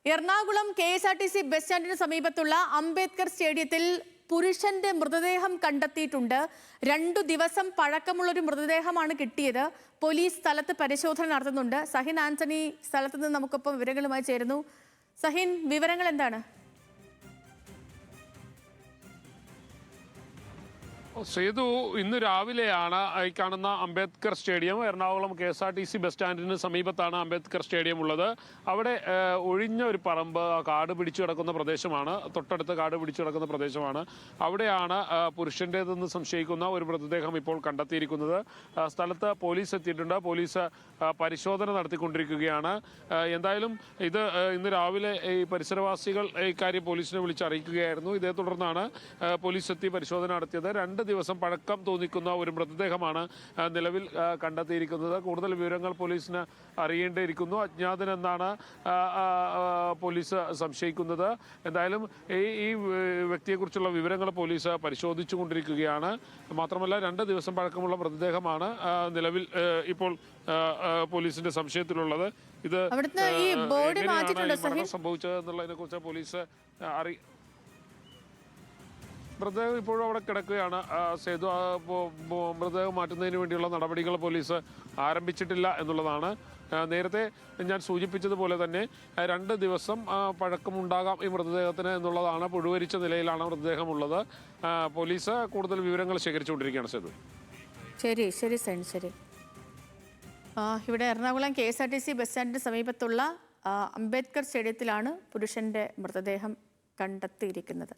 Ernakulam KSRTC bus സ്റ്റാൻഡിന് സമീപത്തുള്ള അംബേദ്കർ സ്റ്റേഡിയത്തിൽ പുരുഷന്റെ മൃതദേഹം കണ്ടെത്തിയിട്ടുണ്ട്. 2 ദിവസം പഴക്കമുള്ള ഒരു മൃതദേഹമാണ് കിട്ടിയത്. പോലീസ് സ്ഥലത്ത് പരിശോധന നടത്തുന്നുണ്ട്. സഹിൻ ആന്റണി സ്ഥലത്ത് നിന്ന് നമുക്കൊപ്പം വിവരങ്ങളുമായി ചേരുന്നു. സഹിൻ, വിവരങ്ങൾ എന്താണ്? സേതു, ഇന്ന് രാവിലെയാണ് ഈ കാണുന്ന Ambedkar stadium. Ernakulam KSRTC bus സ്റ്റാൻഡിന് സമീപത്താണ് അംബേദ്കർ സ്റ്റേഡിയം ഉള്ളത്. അവിടെ ഒഴിഞ്ഞ ഒരു പറമ്പ്, കാട് പിടിച്ചു കിടക്കുന്ന പ്രദേശമാണ്, തൊട്ടടുത്ത് കാട് പിടിച്ചു കിടക്കുന്ന പ്രദേശമാണ്. അവിടെയാണ് പുരുഷൻ്റേതെന്ന് സംശയിക്കുന്ന ഒരു മൃതദേഹം ഇപ്പോൾ കണ്ടെത്തിയിരിക്കുന്നത്. സ്ഥലത്ത് പോലീസ് എത്തിയിട്ടുണ്ട്. പോലീസ് പരിശോധന നടത്തിക്കൊണ്ടിരിക്കുകയാണ്. എന്തായാലും ഇത് ഇന്ന് രാവിലെ ഈ പരിസരവാസികൾ ഇക്കാര്യം പോലീസിനെ വിളിച്ചറിയിക്കുകയായിരുന്നു. ഇതേ തുടർന്നാണ് പോലീസ് എത്തി പരിശോധന നടത്തിയത്. 2 ദിവസം പഴക്കം തോന്നിക്കുന്ന ഒരു മൃതദേഹമാണ് നിലവിൽ കണ്ടെത്തിയിരിക്കുന്നത്. കൂടുതൽ വിവരങ്ങൾ പോലീസിന് അറിയേണ്ടിയിരിക്കുന്നു. അജ്ഞാതനെന്നാണ് പോലീസ് സംശയിക്കുന്നത്. എന്തായാലും ഈ വ്യക്തിയെക്കുറിച്ചുള്ള വിവരങ്ങൾ പോലീസ് പരിശോധിച്ചു കൊണ്ടിരിക്കുകയാണ്. മാത്രമല്ല 2 ദിവസം പഴക്കമുള്ള മൃതദേഹമാണ് നിലവിൽ ഇപ്പോൾ പോലീസിന്റെ സംശയത്തിലുള്ളത്. ഇത് സംഭവിച്ചത് എന്നുള്ളതിനെ കുറിച്ച് പോലീസ് മൃതദേഹം ഇപ്പോഴും അവിടെ കിടക്കുകയാണ്. സേതു, മൃതദേഹം മാറ്റുന്നതിന് വേണ്ടിയുള്ള നടപടികൾ പോലീസ് ആരംഭിച്ചിട്ടില്ല എന്നുള്ളതാണ്. നേരത്തെ ഞാൻ സൂചിപ്പിച്ചതുപോലെ തന്നെ 2 ദിവസം പഴക്കമുണ്ടാകാം ഈ മൃതദേഹത്തിന് എന്നുള്ളതാണ്. പുഴുവരിച്ച നിലയിലാണ് മൃതദേഹം ഉള്ളത്. പോലീസ് കൂടുതൽ വിവരങ്ങൾ ശേഖരിച്ചുകൊണ്ടിരിക്കുകയാണ്. സേതു, ശരി ശരി. ഇവിടെ എറണാകുളം KSRTC ബസ് സ്റ്റാൻഡിന് സമീപത്തുള്ള അംബേദ്കർ സ്റ്റേഡിയത്തിലാണ് പുരുഷന്റെ മൃതദേഹം കണ്ടെത്തിയിരിക്കുന്നത്.